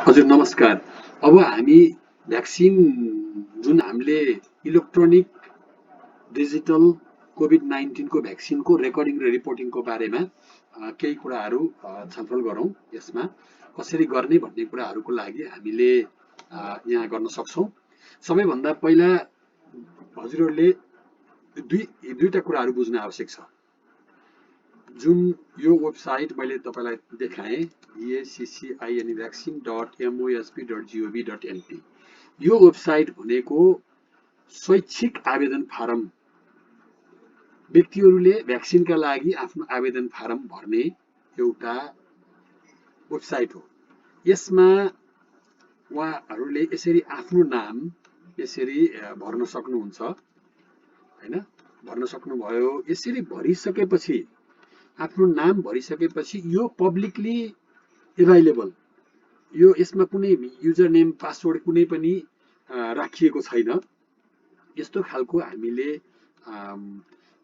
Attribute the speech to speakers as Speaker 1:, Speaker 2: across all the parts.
Speaker 1: हजुर नमस्कार। अब हामी भ्याक्सिन जुन हामीले इलेक्ट्रोनिक डिजिटल कोभिड-19 को भ्याक्सिनको रेकर्डिङ र रिपोर्टिङको बारेमा केही कुराहरू छलफल गरौँ। यसमा कसरी गर्ने भन्ने कुराहरूको लागि हामीले यहाँ गर्न सक्छौँ। सबैभन्दा पहिला हजुरहरूले दुईटा कुराहरू बुझ्न आवश्यक छ। जुन यो वेबसाइट मैले तपाईँलाई देखाएँ vaccin.mosp.gov.np यो वेबसाइट भनेको शैक्षिक आवेदन फारम व्यक्तिहरूले भ्याक्सिनका लागि आफ्नो आवेदन फारम भर्ने एउटा वेबसाइट हो। यसमा उहाँहरूले यसरी आफ्नो नाम यसरी भर्न सक्नुहुन्छ हैन, भर्न सक्नुभयो। यसरी भरिसकेपछि आफ्नो नाम भरिसकेपछि यो पब्लिकली एभाइलेबल, यो यसमा कुनै युजर नेम पासवर्ड कुनै पनि राखिएको छैन। यस्तो खालको हामीले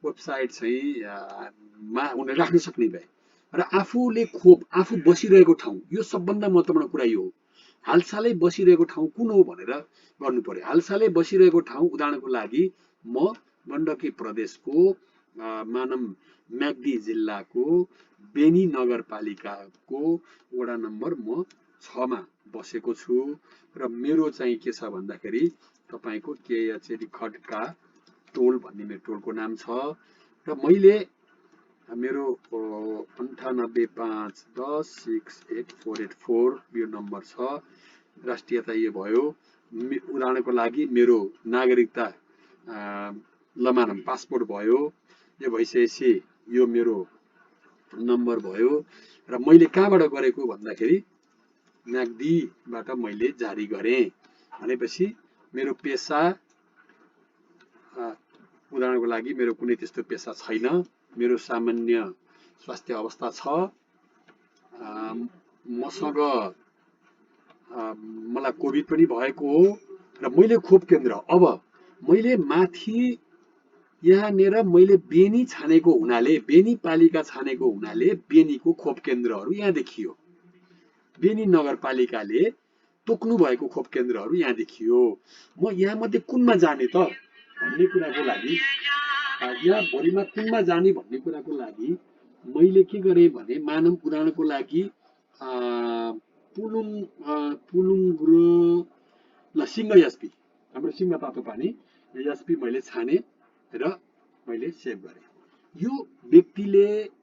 Speaker 1: वेबसाइट चाहिँ मा उनीहरूले राख्न सक्ने भए र आफूले आफू बसिरहेको ठाउँ, यो सबभन्दा महत्त्वपूर्ण कुरा यो हो। हालसालै बसिरहेको ठाउँ कुन हो भनेर गर्नु पर्यो। हालसालै बसिरहेको ठाउँ उदाहरणको लागि म गण्डकी प्रदेशको मानम म्याग्दी जिल्लाको बेनी नगरपालिकाको वडा नम्बर म 6 मा बसेको छु र मेरो चाहिँ के छ भन्दाखेरि तपाईँको केएचएडी खड्का टोल भन्ने मेरो टोलको नाम छ र मैले मेरो 9851068484 यो नम्बर छ। राष्ट्रियता यो भयो। उदाहरणको लागि मेरो नागरिकता लमानम पासपोर्ट भयो। यो भइसकेपछि यो मेरो नम्बर भयो र मैले कहाँबाट गरेको भन्दाखेरि म्याग्दीबाट मैले जारी गरेँ। भनेपछि मेरो पेसा उदाहरणको लागि मेरो कुनै त्यस्तो पेसा छैन। मेरो सामान्य स्वास्थ्य अवस्था छ। मसँग मलाई कोभिड पनि भएको हो र मैले खोप केन्द्र अब मैले माथि यहाँनिर मैले बेनी छानेको हुनाले, बेनी पालिका छानेको हुनाले बेनीको खोप केन्द्रहरू यहाँ देखियो। बेनी नगरपालिकाले तोक्नु भएको खोप केन्द्रहरू यहाँ देखियो। म यहाँ मध्ये कुनमा जाने त भन्ने कुराको लागि, यहाँ भोलिमा कुनमा जाने भन्ने कुराको लागि मैले के गरेँ भने मानव उदाहरणको लागि पुलुङ्ग्रो ल सिंह एसपी, हाम्रो सिंह तातो पानी एसपी मैले छाने र मैले सेभ गरेँ। यो व्यक्तिले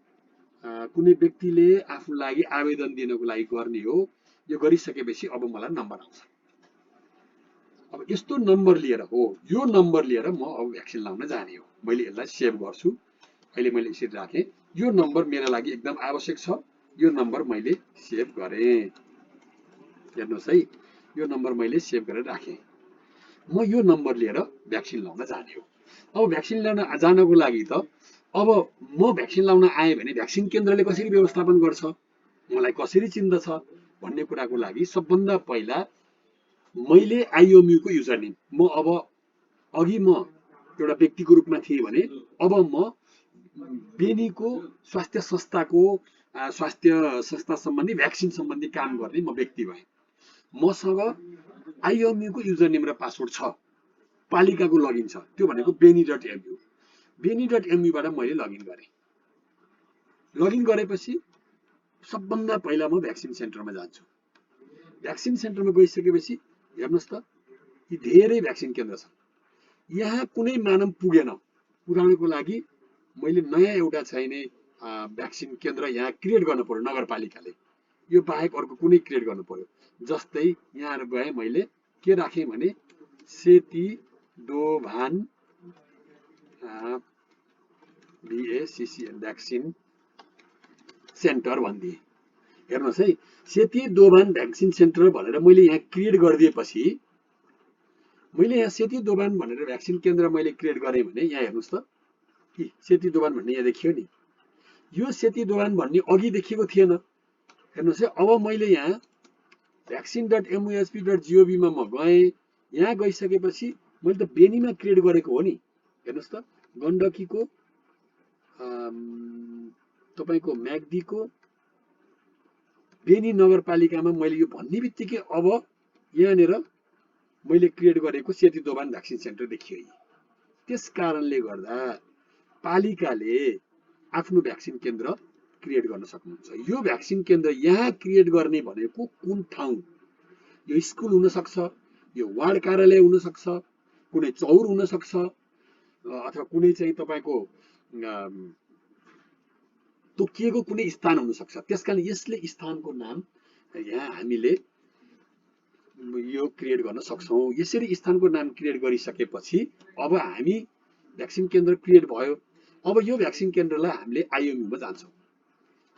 Speaker 1: कुनै व्यक्तिले आफ्नो लागि आवेदन दिनको लागि गर्ने हो। यो गरिसकेपछि अब मलाई नम्बर आउँछ। अब यस्तो नम्बर लिएर हो, यो नम्बर लिएर म अब भ्याक्सिन लाउन जाने हो। मैले यसलाई सेभ गर्छु। अहिले मैले यसरी राखेँ। यो नम्बर मेरो लागि एकदम आवश्यक छ। यो नम्बर मैले सेभ गरेँ। हेर्नुहोस् है, यो नम्बर मैले सेभ गरेर राखेँ। म यो नम्बर लिएर भ्याक्सिन लाउन जाने हो। अब भ्याक्सिन लाउन जानको लागि त अब म भ्याक्सिन लाउन आएँ भने भ्याक्सिन केन्द्रले कसरी व्यवस्थापन गर्छ, मलाई कसरी चिन्दछ भन्ने कुराको लागि सबभन्दा पहिला मैले आइएमयू को युजर नेम, म अब अघि म एउटा व्यक्तिको रूपमा थिएँ भने अब म बेनीको स्वास्थ्य संस्था सम्बन्धी भ्याक्सिन सम्बन्धी काम गर्ने म व्यक्ति भएँ। मसँग आइएमयू को युजर नेम र पासवर्ड छ। पालिकाको लगइन छ, त्यो भनेको बेनी.एमयू। बेनी.एमयूबाट मैले लगइन गरेँ। लगइन गरेपछि सबभन्दा पहिला म भ्याक्सिन सेन्टरमा जान्छु। भ्याक्सिन सेन्टरमा गइसकेपछि हेर्नुहोस् त, यी धेरै भ्याक्सिन केन्द्र छन्। यहाँ कुनै मानव पुगेन। उदाहरणको लागि मैले नयाँ एउटा चाहिने भ्याक्सिन केन्द्र यहाँ क्रिएट गर्नु पर्यो नगरपालिकाले। यो बाहेक अर्को कुनै क्रिएट गर्नु पर्यो। जस्तै यहाँ गएँ, मैले के राखेँ भने सेती दोभान VACCN भ्याक्सिन सेन्टर भनिदिएँ। हेर्नुहोस् है, सेती दोभान भ्याक्सिन सेन्टर भनेर मैले यहाँ क्रिएट गरिदिएपछि मैले यहाँ सेती दोभान भनेर भ्याक्सिन केन्द्र मैले क्रिएट गरेँ भने यहाँ हेर्नुहोस् त, सेती दोभान भन्ने यहाँ देखियो नि। यो सेती दोभान भन्ने अघि देखिएको थिएन। हेर्नुहोस् है, अब मैले यहाँ vaccin.mosp.gov मा म गएँ। यहाँ गइसकेपछि मैले त बेनीमा क्रिएट गरेको हो नि। हेर्नुहोस् त, गण्डकीको तपाईँको म्याग्दीको बेनी नगरपालिकामा मैले यो भन्ने बित्तिकै अब यहाँनिर मैले क्रिएट गरेको सेती दोभान भ्याक्सिन सेन्टर देखियो। त्यस कारणले गर्दा पालिकाले आफ्नो भ्याक्सिन केन्द्र क्रिएट गर्न सक्नुहुन्छ। यो भ्याक्सिन केन्द्र यहाँ क्रिएट गर्ने भनेको कुन ठाउँ? यो स्कुल हुन सक्छ, यो वार्ड कार्यालय हुन सक्छ, कुनै चौर हुन सक्छ, अथवा कुनै चाहिँ तपाईको तोकिएको कुनै स्थान हुन सक्छ। त्यसकारण यसले स्थानको नाम यहाँ हामीले यो क्रिएट गर्न सक्छौं। यसरी स्थानको नाम क्रिएट गरिसकेपछि अब हामी भ्याक्सिन केन्द्र क्रिएट भयो। अब यो भ्याक्सिन केन्द्रलाई हामीले आइएमयू मा जान्छौं।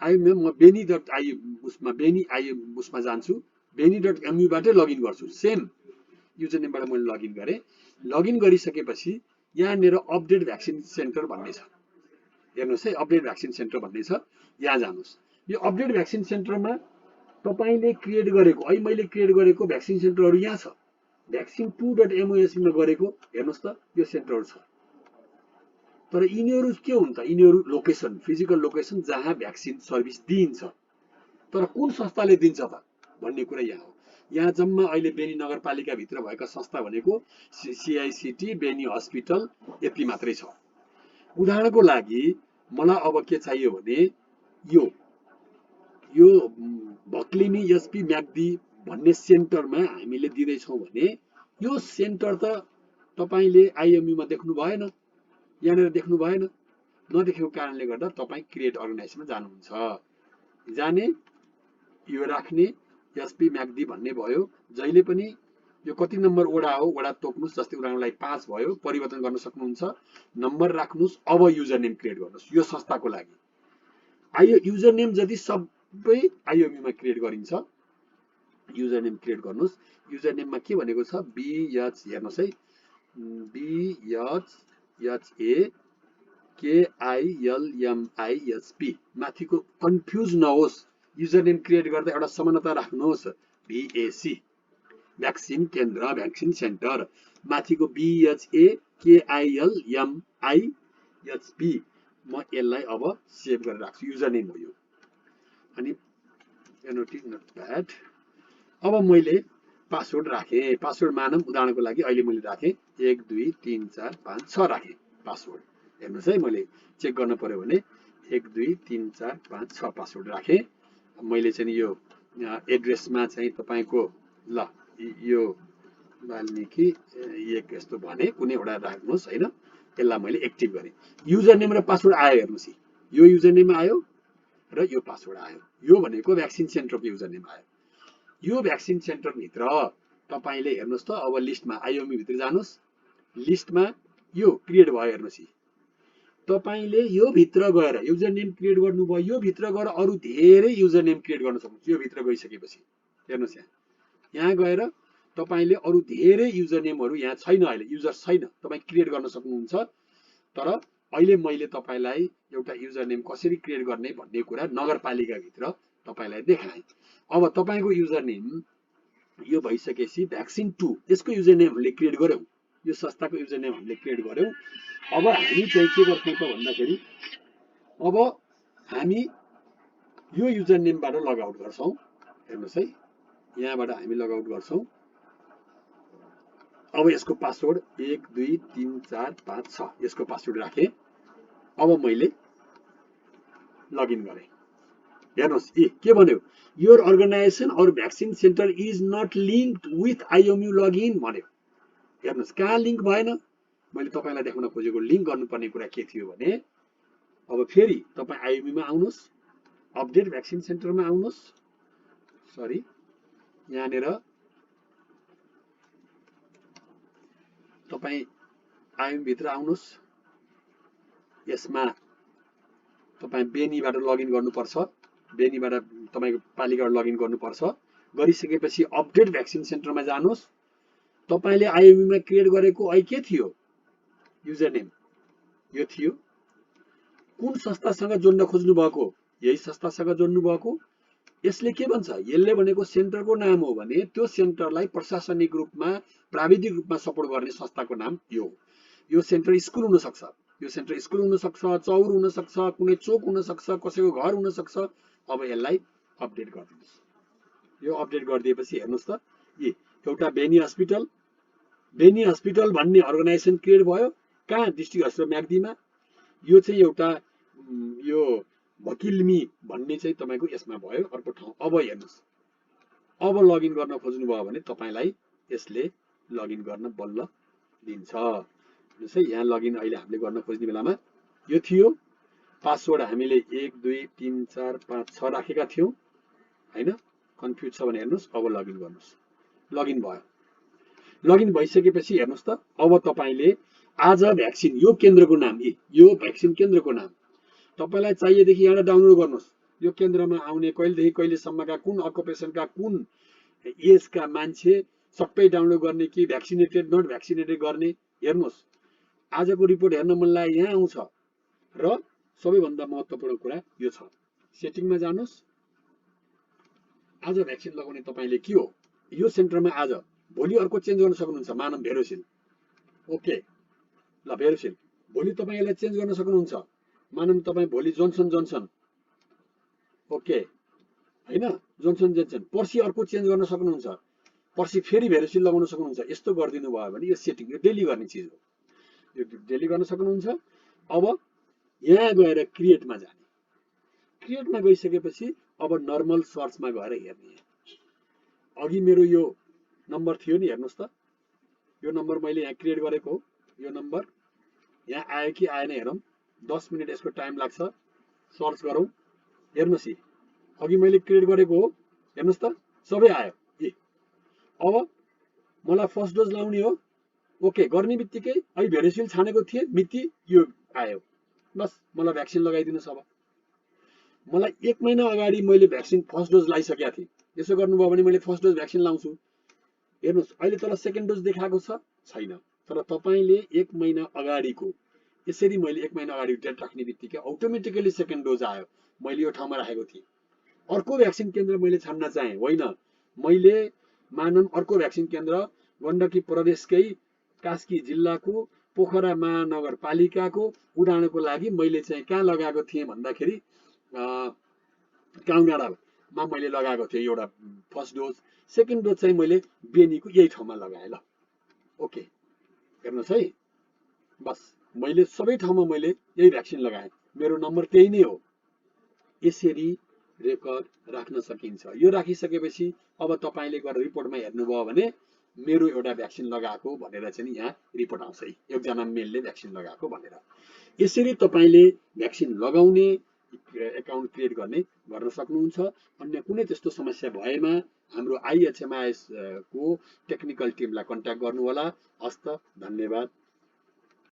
Speaker 1: आइएमयू म बेनी उसमा जान्छु, बेनी.mu बाटै लगइन गर्छु। सेम युजर नेमबाट मैले लगइन गरेँ। लगइन गरिसकेपछि यहाँनिर अपडेट भ्याक्सिन सेन्टर भन्ने छ, हेर्नुहोस् है, अपडेट भ्याक्सिन सेन्टर भन्ने छ, यहाँ जानुहोस्। यो अपडेट भ्याक्सिन सेन्टरमा तपाईले क्रिएट गरेको, अहिले मैले क्रिएट गरेको भ्याक्सिन सेन्टरहरू यहाँ छ। भ्याक्सिन 2.mos मा गरेको हेर्नुहोस् त यो सेन्टरहरू छ। तर यिनीहरू के हुन् त? यिनीहरू लोकेसन, फिजिकल लोकेसन जहाँ भ्याक्सिन सर्भिस दिइन्छ। तर कुन संस्थाले दिन्छ त भन्ने कुरा यहाँ हो। यहाँ जम्मा अहिले बेनी नगरपालिका भित्र भएका संस्था भनेको सीआईसीटी, बेनी हस्पिटल यति मात्रै छ। उदाहरणको लागि मलाई अब के चाहियो भने यो भक्लिनी एसपी म्याग्दी भन्ने सेन्टरमा हामीले दिँदैछौँ भने यो सेन्टर त तपाईले आइएमयू मा देख्नु भएन, यहाँनिर देख्नु भएन। नदेखेको कारणले गर्दा तपाईँ क्रिएट अर्गनाइजेसनमा जानुहुन्छ। जाने यो राख्ने एसपी म्याग्दी भन्ने भयो। जहिले पनि यो कति नम्बर वडा हो, वडा तोक्नुस्। जस्तै उदाहरणको लागि 5 भयो, परिवर्तन गर्न सक्नुहुन्छ। नम्बर राख्नुस्। अब युजर नेम क्रिएट गर्नुस् यो संस्थाको लागि। युजर नेम जति सबै आइएमयू मा क्रिएट गरिन्छ। युजर नेम क्रिएट गर्नुस्। युजर नेममा के भनेको छ? बीएच, हेर्नुस् है, BHAKILMISP। माथिको कन्फ्युज नहोस्, युजर नेम क्रिएट गर्दा एउटा समानता राख्नुहोस्। VAC भ्याक्सिन केन्द्र, भ्याक्सिन सेन्टर, माथिको BHAKILMISP। म यसलाई अब सेभ गरेर राख्छु। युजर नेम हो यो। अनि अब मैले पासवर्ड राखेँ। पासवर्ड मानम उदाहरणको लागि अहिले मैले राखेँ 1 2 3 4 5 6 राखेँ पासवर्ड। हेर्नुहोस् है, मैले चेक गर्न पर्यो भने 1 2 3 4 5 6 पासवर्ड राखेँ। मैले चाहिँ यो एड्रेसमा चाहिँ तपाईको ल यो वाल्मिकी एक यस्तो भने कुनै एउटा राख्नुहोस् हैन। यसलाई मैले एक्टिभ गरेँ। युजर नेम र पासवर्ड आयो। हेर्नुहोस्, यो युजर नेम आयो र यो पासवर्ड आयो। यो भनेको भ्याक्सिन सेन्टरको युजर नेम आयो। यो भ्याक्सिन सेन्टर भित्र तपाईले हेर्नुहोस् त, अब लिस्टमा आइएमयू भित्र जानुहोस्। लिस्टमा यो क्रिएट भयो। हेर्नुहोस्, तपाईले यो भित्र गएर युजर नेम क्रिएट गर्नुभयो। यो भित्र गएर अरु धेरै युजर नेम क्रिएट गर्न सक्नुहुन्छ। यो भित्र गइसकेपछि हेर्नुहोस्, यहाँ गएर तपाईले अरु धेरै युजर नेमहरु यहाँ छैन, अहिले युजर छैन, तपाई क्रिएट गर्न सक्नुहुन्छ। तर अहिले मैले तपाईलाई एउटा युजर नेम कसरी क्रिएट गर्ने भन्ने कुरा नगरपालिका भित्र तपाईलाई देखाएँ। अब तपाईको युजर नेम यो भइसकेपछि भ्याक्सिन 2 यसको युजर नेम हामीले क्रिएट गर्यौं। यो संस्थाको युजर नेम हामीले क्रिएट गर्यौं। अब हामी चाहिँ के गर्छौं त भन्दाखेरि अब हामी यो युजर नेमबाट लग आउट गर्छौं। हेर्नुस् है, यहाँबाट हामी लग आउट गर्छौं। अब यसको पासवर्ड 1 2 3 4 5 6 यसको पासवर्ड राखे। अब मैले लगइन गरे। हेर्नुस् के भन्यो? Your organisation or vaccine centre is not linked with IMU login भन्यो। हेर्नुस् कहाँ लिंक भएन? मैले तपाईलाई देखाउन खोजेको लिंक गर्नुपर्ने कुरा के थियो भने अब फेरि तपाई आइएमयू मा आउनुस्, अपडेट भ्याक्सिन सेन्टरमा आउनुस्। सरी, यहाँनिर तपाई आइएमयू भित्र आउनुस्। यसमा तपाई बेनीबाट लगइन गर्नुपर्छ। बेनीबाट तपाईको पालिकाबाट लगइन गर्नुपर्छ। गरिसकेपछि अपडेट भ्याक्सिन सेन्टरमा जानुस्। तपाईले आइएमयू मा क्रिएट गरेको अहिले के थियो? युजर नेम यो थियो। कुन संस्थासँग जोड्न खोज्नु भएको? यही संस्थासँग जोड्नु भएको। यसले के भन्छ? यसले भनेको सेन्टरको नाम हो भने त्यो सेन्टरलाई प्रशासनिक रूपमा, प्राविधिक रूपमा सपोर्ट गर्ने संस्थाको नाम यो हो। यो सेन्टर स्कुल हुन सक्छ, यो सेन्टर स्कुल हुन सक्छ, चौर हुन सक्छ, कुनै चोक हुन सक्छ, कसैको घर हुन सक्छ। अब यसलाई अपडेट गर्दिनुस्। यो अपडेट गरिदिएपछि हेर्नुहोस् त, यी एउटा बेनी हस्पिटल भन्ने अर्गनाइजेसन क्रिएट भयो कहाँ, डिस्ट्रिक्ट हस्पिटल म्याग्दीमा। यो चाहिँ एउटा यो भकिलमी भन्ने चाहिँ तपाईँको यसमा भयो अर्को ठाउँ। अब हेर्नुहोस्, अब लगइन गर्न खोज्नुभयो भने तपाईँलाई यसले लगइन गर्न बल्ल दिन्छ। हेर्नुहोस् है, यहाँ लगइन अहिले हामीले गर्न खोज्ने बेलामा यो थियो पासवर्ड, हामीले 1 2 3 4 5 6 राखेका थियौँ होइन। कन्फ्युज छ भने हेर्नुहोस्, अब लगइन गर्नुहोस्। लगइन भयो। लगइन भइसकेपछि हेर्नुहोस् त, अब तपाईँले आज भ्याक्सिन, यो केन्द्रको नाम, यो भ्याक्सिन केन्द्रको नाम तपाईँलाई चाहिएदेखि यहाँ डाउनलोड गर्नुहोस्। यो केन्द्रमा आउने कहिलेदेखि कहिलेसम्मका कुन अकुपेसनका कुन एजका मान्छे सबै डाउनलोड गर्ने कि भ्याक्सिनेटेड नट भ्याक्सिनेटेड गर्ने हेर्नुहोस्। आजको रिपोर्ट हेर्न मन लाग्यो यहाँ आउँछ। र सबैभन्दा महत्त्वपूर्ण कुरा यो छ, सेटिङमा जानुहोस्। आज भ्याक्सिन लगाउने तपाईँले के हो, यो सेन्टरमा आज, भोलि अर्को चेन्ज गर्न सक्नुहुन्छ। मानव भेरोसिल, ओके ल भेरोसिल, भोलि तपाईँ यसलाई चेन्ज गर्न सक्नुहुन्छ। मानव तपाईँ भोलि जोन्सन जोन्सन, ओके होइन, जोन्सन जोन्सन। पर्सि अर्को चेन्ज गर्न सक्नुहुन्छ, पर्सि फेरि भेरोसिल लगाउन सक्नुहुन्छ। यस्तो गरिदिनु भयो भने यो सेटिङ, यो डेली गर्ने चिज हो, यो डेली गर्न सक्नुहुन्छ। अब यहाँ गएर क्रिएटमा जाने, क्रिएटमा गइसकेपछि अब नर्मल सर्चमा गएर हेर्ने। अघि मेरो यो नम्बर थियो नि, हेर्नुहोस् त, यो नम्बर मैले यहाँ क्रिएट गरेको हो। यो नम्बर यहाँ आयो कि आएन हेरौँ। 10 मिनट यसको टाइम लाग्छ। सर्च गरौँ, हेर्नुहोस्, अघि मैले क्रिएट गरेको हो, हेर्नुहोस् त सबै आयो। अब मलाई फर्स्ट डोज लाउने हो, ओके गर्ने बित्तिकै अहिले भेरोसिल छानेको थिएँ मिति यो आयो। बस मलाई भ्याक्सिन लगाइदिनुहोस्। अब मलाई 1 महिना अगाडि मैले भ्याक्सिन फर्स्ट डोज लगाइसकेका थिएँ। यसो गर्नुभयो भने मैले फर्स्ट डोज भ्याक्सिन लाउँछु। हेर्नुहोस् अहिले तर सेकेन्ड डोज देखाएको छ छैन, तर तपाईँले 1 महिना अगाडिको, यसरी मैले 1 महिना अगाडि डेट राख्ने बित्तिकै अटोमेटिकली सेकेन्ड डोज आयो। मैले यो ठाउँमा राखेको थिएँ। अर्को भ्याक्सिन केन्द्र मैले छान्न चाहेँ, होइन, मैले मानव अर्को भ्याक्सिन केन्द्र गण्डकी प्रदेशकै कास्की जिल्लाको पोखरा महानगरपालिकाको उडानको लागि मैले चाहिँ कहाँ लगाएको थिएँ भन्दाखेरि काउडाँडामा मैले लगाएको थिएँ एउटा फर्स्ट डोज। सेकेन्ड डोज चाहिँ मैले बेनीको यही ठाउँमा लगाएँ। ल ओके हेर्नुहोस् है, बस मैले सबै ठाउँमा मैले यही भ्याक्सिन लगाएँ। मेरो नम्बर त्यही नै हो। यसरी रेकर्ड राख्न सकिन्छ। यो राखिसकेपछि अब तपाईँले गएर रिपोर्टमा हेर्नुभयो भने मेरो एउटा भ्याक्सिन लगाएको भनेर चाहिँ यहाँ रिपोर्ट आउँछ, एकजना मेलले भ्याक्सिन लगाएको भनेर। यसरी तपाईँले भ्याक्सिन लगाउने, एकाउन्ट क्रिएट गर्न सक्नुहुन्छ। अन्य कुनै त्यस्तो समस्या भएमा हाम्रो IHMIS को टेक्निकल टिमलाई कन्ट्याक्ट गर्नु होला। हस्त, धन्यवाद।